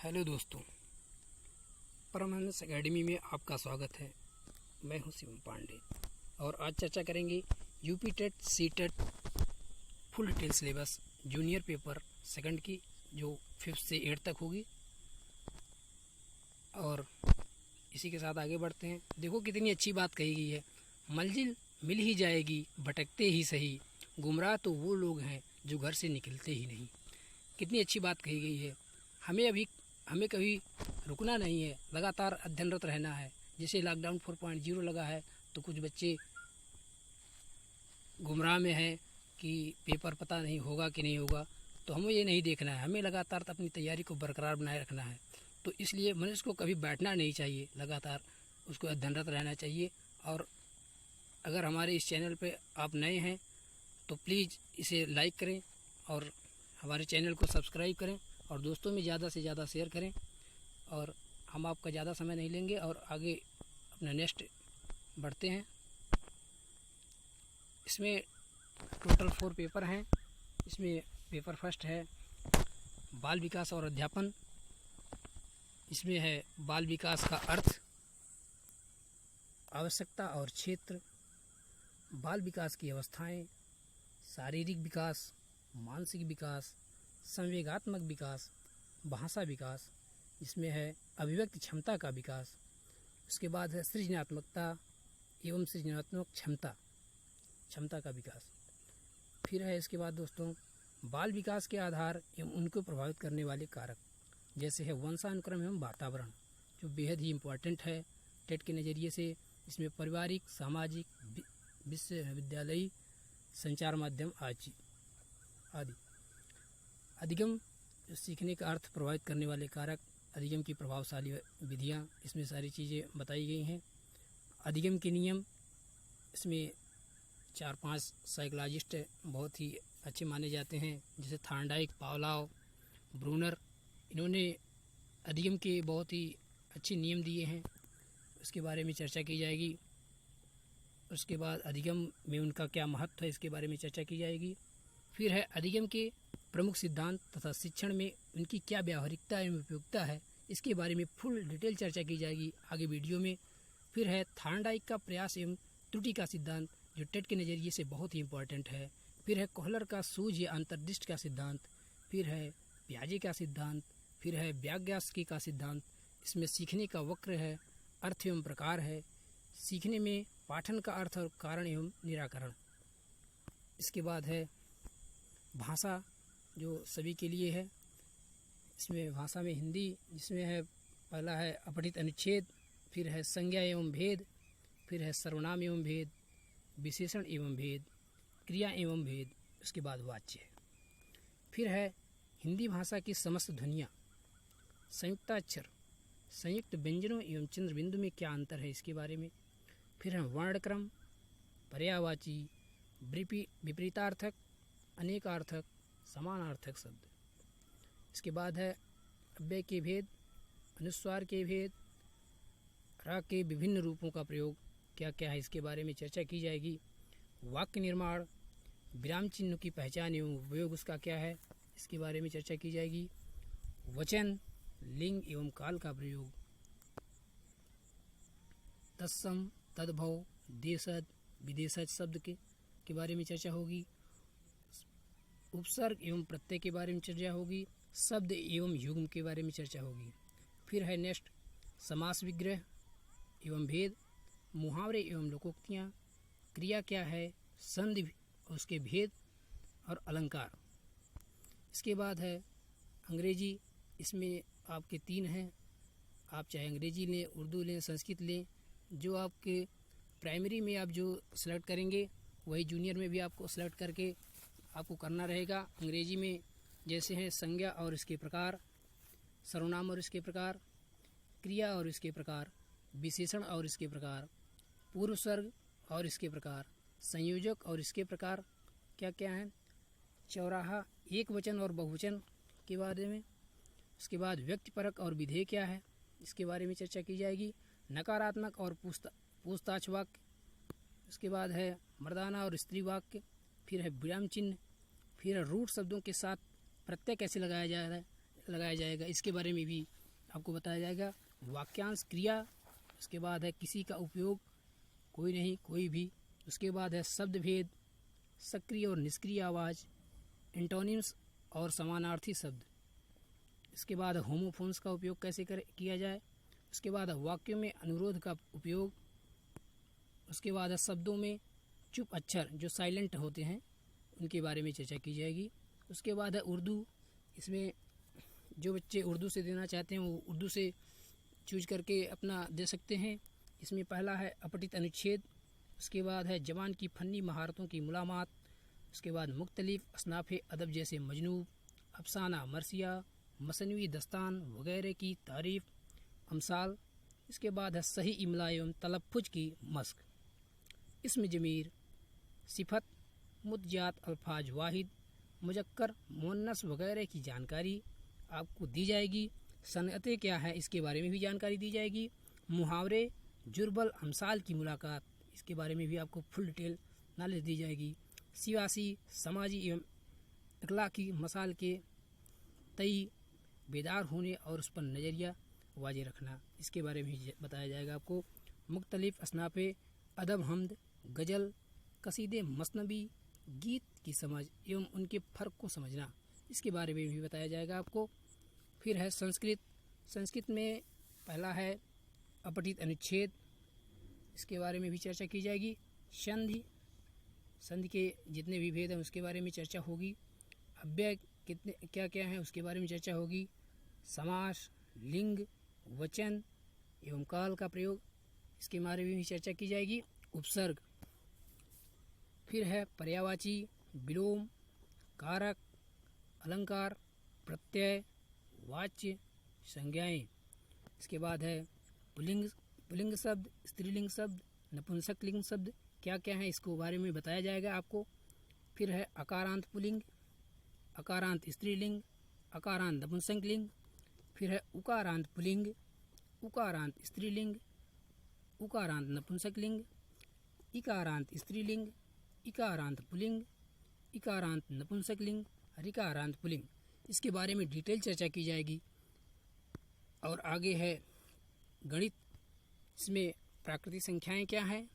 Hello दोस्तों, Paramhans academy में आपका स्वागत है। मैं हूं शिवम पांडे और आज चर्चा करेंगे UP TET C TET full detail syllabus junior paper second की, जो 5th से 8th तक होगी। और इसी के साथ आगे बढ़ते हैं। देखो कितनी अच्छी बात कही गई है, मंजिल मिल ही जाएगी भटकते ही सही, गुमराह तो वो लोग हैं जो घर से निकलते ही नहीं। कितनी अच्छी बात कही गई है। हमें कभी रुकना नहीं है, लगातार अध्ययनरत रहना है। जैसे लॉकडाउन 4.0 लगा है तो कुछ बच्चे गुमराह में हैं कि पेपर पता नहीं होगा कि नहीं होगा, तो हमें ये नहीं देखना है। हमें लगातार अपनी तैयारी को बरकरार बनाए रखना है। तो इसलिए मनुष्य को कभी बैठना नहीं चाहिए, लगातार उसको अध्ययनरत रहना चाहिए। और अगर हमारे इस चैनल पे आप नए हैं तो प्लीज़ इसे लाइक करें और हमारे चैनल को सब्सक्राइब करें और दोस्तों में ज़्यादा से ज़्यादा शेयर करें। और हम आपका ज़्यादा समय नहीं लेंगे और आगे अपना नेक्स्ट बढ़ते हैं। इसमें टोटल 4 पेपर हैं। इसमें पेपर फर्स्ट है बाल विकास और अध्यापन। इसमें है बाल विकास का अर्थ, आवश्यकता और क्षेत्र, बाल विकास की अवस्थाएं, शारीरिक विकास, मानसिक विकास, संवेगात्मक विकास, भाषा विकास। इसमें है अभिव्यक्ति क्षमता का विकास। उसके बाद है सृजनात्मकता एवं सृजनात्मक क्षमता का विकास। फिर है इसके बाद दोस्तों बाल विकास के आधार एवं उनको प्रभावित करने वाले कारक, जैसे है वंशानुक्रम एवं वातावरण, जो बेहद ही इम्पोर्टेंट है टेट के नज़रिए से। इसमें पारिवारिक, सामाजिक, विश्वविद्यालयी, संचार माध्यम आदि। अधिगम, सीखने का अर्थ प्रभावित करने वाले कारक, अधिगम की प्रभावशाली विधियाँ, इसमें सारी चीज़ें बताई गई हैं। अधिगम के नियम, इसमें 4-5 साइकोलॉजिस्ट बहुत ही अच्छे माने जाते हैं, जैसे थार्नडाइक, पावलोव, ब्रूनर। इन्होंने अधिगम के बहुत ही अच्छे नियम दिए हैं, उसके बारे में चर्चा की जाएगी। उसके बाद अधिगम में उनका क्या महत्व है, इसके बारे में चर्चा की जाएगी। फिर है अधिगम के प्रमुख सिद्धांत तथा शिक्षण में उनकी क्या व्यावहारिकता एवं उपयोगिता है, इसके बारे में फुल डिटेल चर्चा की जाएगी आगे वीडियो में। फिर है थार्नडाइक का प्रयास एवं त्रुटि का सिद्धांत, जो टेट के नज़रिए से बहुत ही इम्पोर्टेंट है। फिर है कोहलर का सूझ या अंतर्दृष्टि का सिद्धांत। फिर है पियाजे का सिद्धांत। फिर है व्याग्यास्की का सिद्धांत। इसमें सीखने का वक्र है, अर्थ एवं प्रकार है, सीखने में पाठन का अर्थ और कारण एवं निराकरण। इसके बाद है भाषा, जो सभी के लिए है। इसमें भाषा में हिंदी, जिसमें है पहला है अपठित अनुच्छेद, फिर है संज्ञा एवं भेद, फिर है सर्वनाम एवं भेद, विशेषण एवं भेद, क्रिया एवं भेद, उसके बाद वाच्य। फिर है हिंदी भाषा की समस्त ध्वनियाँ, संयुक्ताक्षर, संयुक्त व्यंजनों एवं चंद्र बिंदु में क्या अंतर है, इसके बारे में। फिर है वर्णक्रम, पर्यायवाची, विपरीतार्थक, अनेकार्थक, समानार्थक शब्द। इसके बाद है अव्यय के भेद, अनुस्वार के भेद, रा के विभिन्न रूपों का प्रयोग क्या क्या है, इसके बारे में चर्चा की जाएगी। वाक्य निर्माण, विराम चिन्ह की पहचान एवं उपयोग उसका क्या है, इसके बारे में चर्चा की जाएगी। वचन, लिंग एवं काल का प्रयोग, तत्सम, तद्भव, देशज, विदेशज शब्द के बारे में चर्चा होगी। उपसर्ग एवं प्रत्यय के बारे में चर्चा होगी। शब्द एवं युग्म के बारे में चर्चा होगी। फिर है नेक्स्ट समास विग्रह एवं भेद, मुहावरे एवं लोकोक्तियाँ, क्रिया क्या है, संधि उसके भेद और अलंकार। इसके बाद है अंग्रेजी। इसमें आपके 3 हैं, आप चाहे अंग्रेजी लें, उर्दू लें, संस्कृत लें। जो आपके प्राइमरी में आप जो सेलेक्ट करेंगे वही जूनियर में भी आपको सेलेक्ट करके आपको करना रहेगा। अंग्रेजी में जैसे हैं संज्ञा और इसके प्रकार, सर्वनाम और इसके प्रकार, क्रिया और इसके प्रकार, विशेषण और इसके प्रकार, पूर्व सर्ग और इसके प्रकार, संयोजक और इसके प्रकार क्या क्या हैं, चौराहा, एक वचन और बहुवचन के बारे में। उसके बाद व्यक्तिपरक और विधेय क्या है, इसके बारे में चर्चा की जाएगी। नकारात्मक और पूछताछ वाक्य। उसके बाद है मर्दाना और स्त्री वाक्य। फिर है विराम चिन्ह। फिर है रूट शब्दों के साथ प्रत्यय कैसे लगाया जा रहा है, लगाया जाएगा, इसके बारे में भी आपको बताया जाएगा। वाक्यांश क्रिया, उसके बाद है किसी का उपयोग, कोई नहीं कोई भी। उसके बाद है शब्द भेद, सक्रिय और निष्क्रिय आवाज़, एंटोनिम्स और समानार्थी शब्द। इसके बाद होमोफोन्स का उपयोग कैसे किया जाए। उसके बाद वाक्यों में अनुरोध का उपयोग। उसके बाद शब्दों में चुप अक्षर जो साइलेंट होते हैं उनके बारे में चर्चा की जाएगी। उसके बाद है उर्दू, इसमें जो बच्चे उर्दू से देना चाहते हैं वो उर्दू से चूज करके अपना दे सकते हैं। इसमें पहला है अपठित अनुच्छेद। उसके बाद है जबान की फन्नी महारतों की मुलामात। उसके बाद मुख्तलिफ असनाफ़ अदब जैसे मजनू, अफसाना, मरसिया, मसनवी दस्तान वगैरह की तारीफ़, अमसाल। इसके बाद है सही इमला एवं तलफ़्फ़ुज़ की मस्क। इसम ज़मीर, सिफत, मुतजात अल्फाज वाहिद, मुजक्कर, मुअन्नस वगैरह की जानकारी आपको दी जाएगी। सनअतें क्या है इसके बारे में भी जानकारी दी जाएगी। मुहावरे, जुर्बल, अमसाल की मुलाकात, इसके बारे में भी आपको फुल डिटेल नॉलेज दी जाएगी। सियासी, समाजी एवं अखलाकी मसाल के तई बेदार होने और उस पर नज़रिया वाज़े रखना, इसके बारे में भी बताया जाएगा आपको। मुख्तलिफ असनाफ़े अदब, हम्द, गज़ल, कसीदे, मसनबी, गीत की समझ एवं उनके फ़र्क को समझना, इसके बारे में भी बताया जाएगा आपको। फिर है संस्कृत। संस्कृत में पहला है अपठित अनुच्छेद, इसके बारे में भी चर्चा की जाएगी। संधि, संधि के जितने भी भेद हैं उसके बारे में चर्चा होगी। अव्यय कितने क्या क्या हैं उसके बारे में चर्चा होगी। समास, लिंग, वचन एवं काल का प्रयोग, इसके बारे में भी चर्चा की जाएगी। उपसर्ग, फिर है पर्यायवाची, विलोम, कारक, अलंकार, प्रत्यय, वाच्य, संज्ञाएं। इसके बाद है पुल्लिंग शब्द, स्त्रीलिंग शब्द, नपुंसकलिंग शब्द क्या क्या है इसको बारे में बताया जाएगा आपको। फिर है अकारांत पुल्लिंग, अकारांत स्त्रीलिंग, अकारांत नपुंसकलिंग। फिर है उकारांत पुल्लिंग, उकारांत स्त्रीलिंग, उकारांत नपुंसकलिंग, इकारांत स्त्रीलिंग, इकारांत पुल्लिंग, इकारांत नपुंसकलिंग, रिकारांत पुल्लिंग, इसके बारे में डिटेल चर्चा की जाएगी। और आगे है गणित, इसमें प्राकृतिक संख्याएं क्या हैं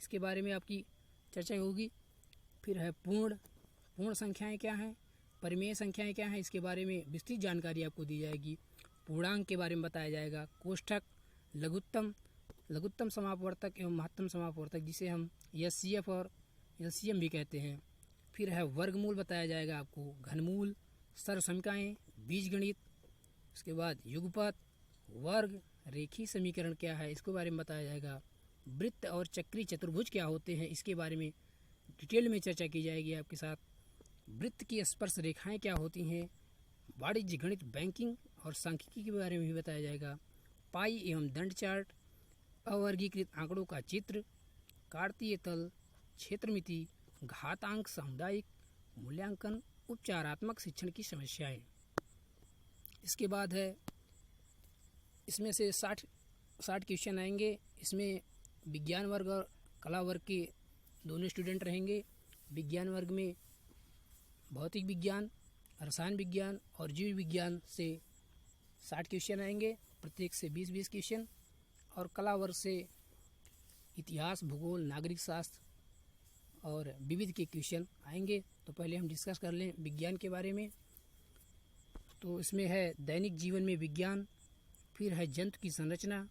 इसके बारे में आपकी चर्चा होगी। फिर है पूर्ण संख्याएं क्या हैं, परिमेय संख्याएं क्या हैं, इसके बारे में विस्तृत जानकारी आपको दी जाएगी। पूर्णांक के बारे में बताया जाएगा। कोष्ठक, लघुत्तम समापवर्तक एवं महत्तम समापवर्तक, जिसे हम एचसीएफ और एलसीएम भी कहते हैं। फिर है वर्गमूल बताया जाएगा आपको, घनमूल, सर्वसमीकाएँ, बीजगणित। उसके बाद युगपत, वर्ग, रेखीय समीकरण क्या है इसके बारे में बताया जाएगा। वृत्त और चक्री चतुर्भुज क्या होते हैं इसके बारे में डिटेल में चर्चा की जाएगी आपके साथ। वृत्त की स्पर्श रेखाएं क्या होती हैं, वाणिज्य, गणित, बैंकिंग और सांख्यिकी के बारे में भी बताया जाएगा। पाई एवं दंड चार्ट, अवर्गीकृत आंकड़ों का चित्र, कार्तीय तल, क्षेत्रमिति, घातांक, सामुदायिक मूल्यांकन, उपचारात्मक शिक्षण की समस्याएं। इसके बाद है इसमें से 60 क्वेश्चन आएंगे। इसमें विज्ञान वर्ग और कला वर्ग के दोनों स्टूडेंट रहेंगे। विज्ञान वर्ग में भौतिक विज्ञान, रसायन विज्ञान और जीव विज्ञान से 60 क्वेश्चन आएंगे, प्रत्येक से 20-20 क्वेश्चन। और कला वर्ग से इतिहास, भूगोल, नागरिक शास्त्र और विविध के क्वेश्चन आएंगे। तो पहले हम डिस्कस कर लें विज्ञान के बारे में। तो इसमें है दैनिक जीवन में विज्ञान, फिर है जंतु की संरचना,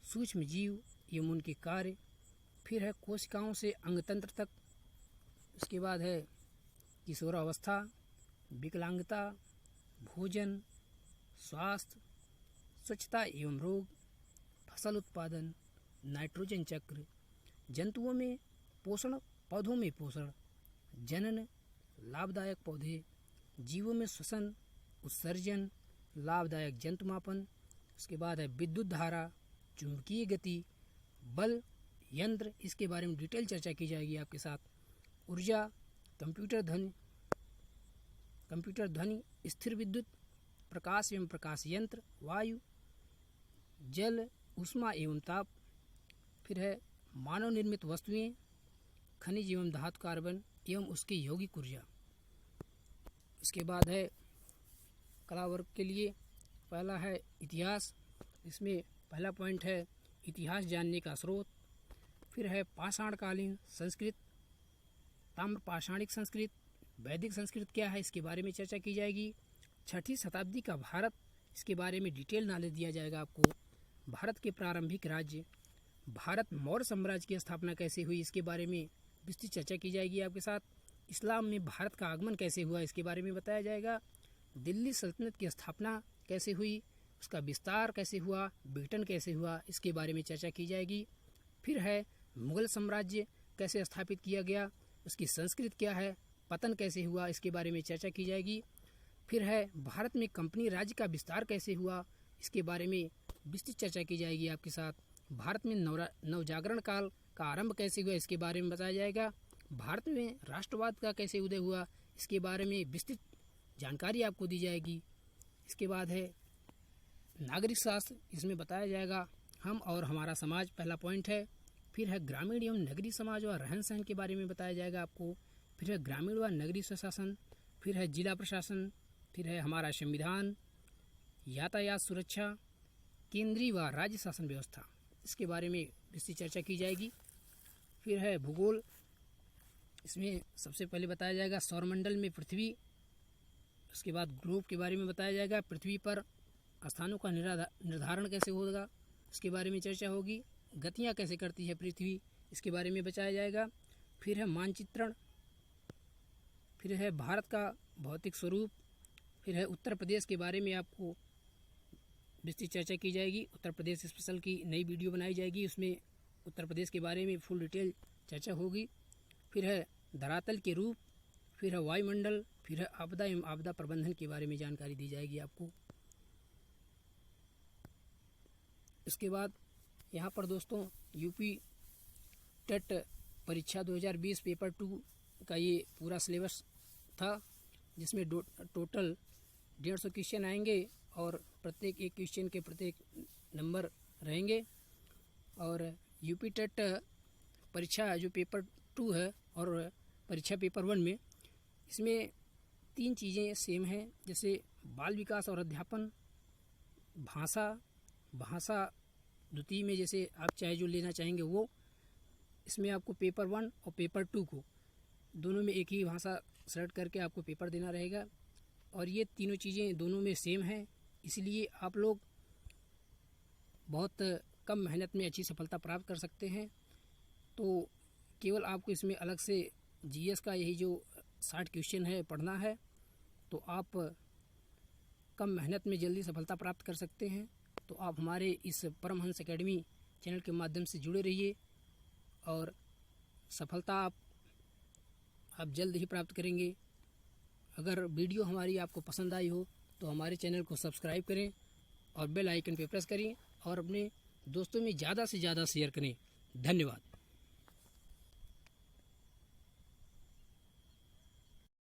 सूक्ष्म जीव एवं उनके कार्य, फिर है कोशिकाओं से अंगतंत्र तक। उसके बाद है किशोरावस्था, विकलांगता, भोजन, स्वास्थ्य, स्वच्छता एवं रोग, फसल उत्पादन, नाइट्रोजन चक्र, जंतुओं में पोषण, पौधों में पोषण, जनन, लाभदायक पौधे, जीवों में श्वसन, उत्सर्जन, लाभदायक जंतुमापन। उसके बाद है विद्युत धारा, चुंबकीय गति, बल, यंत्र, इसके बारे में डिटेल चर्चा की जाएगी आपके साथ। ऊर्जा, कंप्यूटर ध्वनि, स्थिर विद्युत, प्रकाश एवं प्रकाश यंत्र, वायु, जल, ऊष्मा एवं ताप। फिर है मानव निर्मित वस्तुएं, खनिज एवं धातु, कार्बन एवं उसकी यौगिक ऊर्जा। उसके बाद है कला वर्ग के लिए। पहला है इतिहास, इसमें पहला पॉइंट है इतिहास जानने का स्रोत। फिर है पाषाणकालीन संस्कृत, ताम्र पाषाणिक संस्कृत, वैदिक संस्कृत क्या है इसके बारे में चर्चा की जाएगी। 6ठी शताब्दी का भारत, इसके बारे में डिटेल नॉलेज दिया जाएगा आपको। भारत के प्रारंभिक राज्य, भारत मौर्य साम्राज्य की स्थापना कैसे हुई इसके बारे में विस्तृत चर्चा की जाएगी आपके साथ। इस्लाम में भारत का आगमन कैसे हुआ इसके बारे में बताया जाएगा। दिल्ली सल्तनत की स्थापना कैसे हुई, उसका विस्तार कैसे हुआ, विघटन कैसे हुआ, इसके बारे में चर्चा की जाएगी। फिर है मुगल साम्राज्य कैसे स्थापित किया गया, उसकी संस्कृति क्या है, पतन कैसे हुआ, इसके बारे में चर्चा की जाएगी। फिर है भारत में कंपनी राज्य का विस्तार कैसे हुआ, इसके बारे में विस्तृत चर्चा की जाएगी आपके साथ। भारत में नवजागरण काल का आरंभ कैसे हुआ, इसके बारे में बताया जाएगा। भारत में राष्ट्रवाद का कैसे उदय हुआ, इसके बारे में विस्तृत जानकारी आपको दी जाएगी। इसके बाद है नागरिक शास्त्र, इसमें बताया जाएगा हम और हमारा समाज, पहला पॉइंट है। फिर है ग्रामीण एवं नगरीय समाज व रहन सहन के बारे में बताया जाएगा आपको। फिर है ग्रामीण व नगरीय स्वशासन, फिर है जिला प्रशासन, फिर है हमारा संविधान, यातायात सुरक्षा, केंद्रीय व राज्य शासन व्यवस्था, इसके बारे में विस्तृत चर्चा की जाएगी। फिर है भूगोल, इसमें सबसे पहले बताया जाएगा सौरमंडल में पृथ्वी, उसके बाद ग्लोब के बारे में बताया जाएगा। पृथ्वी पर स्थानों का निर्धारण कैसे होगा, इसके बारे में चर्चा होगी। गतियाँ कैसे करती है पृथ्वी, इसके बारे में बताया जाएगा। फिर है मानचित्रण, फिर है भारत का भौतिक स्वरूप, फिर है उत्तर प्रदेश के बारे में आपको विस्तृत चर्चा की जाएगी। उत्तर प्रदेश स्पेशल की नई वीडियो बनाई जाएगी, उसमें उत्तर प्रदेश के बारे में फुल डिटेल चर्चा होगी। फिर है धरातल के रूप, फिर है वायुमंडल, फिर है आपदा एवं आपदा प्रबंधन के बारे में जानकारी दी जाएगी आपको। इसके बाद यहाँ पर दोस्तों यूपी टेट परीक्षा 2020 पेपर 2 का ये पूरा सिलेबस था, जिसमें टोटल 150 क्वेश्चन आएंगे और प्रत्येक एक क्वेश्चन के प्रत्येक नंबर रहेंगे। और यूपी टेट परीक्षा जो पेपर 2 है और परीक्षा पेपर 1 में, इसमें 3 चीज़ें सेम हैं, जैसे बाल विकास और अध्यापन, भाषा द्वितीय में जैसे आप चाहे जो लेना चाहेंगे वो, इसमें आपको पेपर 1 और पेपर 2 को दोनों में एक ही भाषा सेलेक्ट करके आपको पेपर देना रहेगा। और ये तीनों चीज़ें दोनों में सेम हैं, इसलिए आप लोग बहुत कम मेहनत में अच्छी सफलता प्राप्त कर सकते हैं। तो केवल आपको इसमें अलग से जीएस का यही जो 60 क्वेश्चन है पढ़ना है, तो आप कम मेहनत में जल्दी सफलता प्राप्त कर सकते हैं। तो आप हमारे इस परमहंस एकेडमी चैनल के माध्यम से जुड़े रहिए और सफलता आप जल्द ही प्राप्त करेंगे। अगर वीडियो हमारी आपको पसंद आई हो तो हमारे चैनल को सब्सक्राइब करें और बेल आइकन पर प्रेस करें और अपने दोस्तों में ज़्यादा से ज़्यादा शेयर करें। धन्यवाद।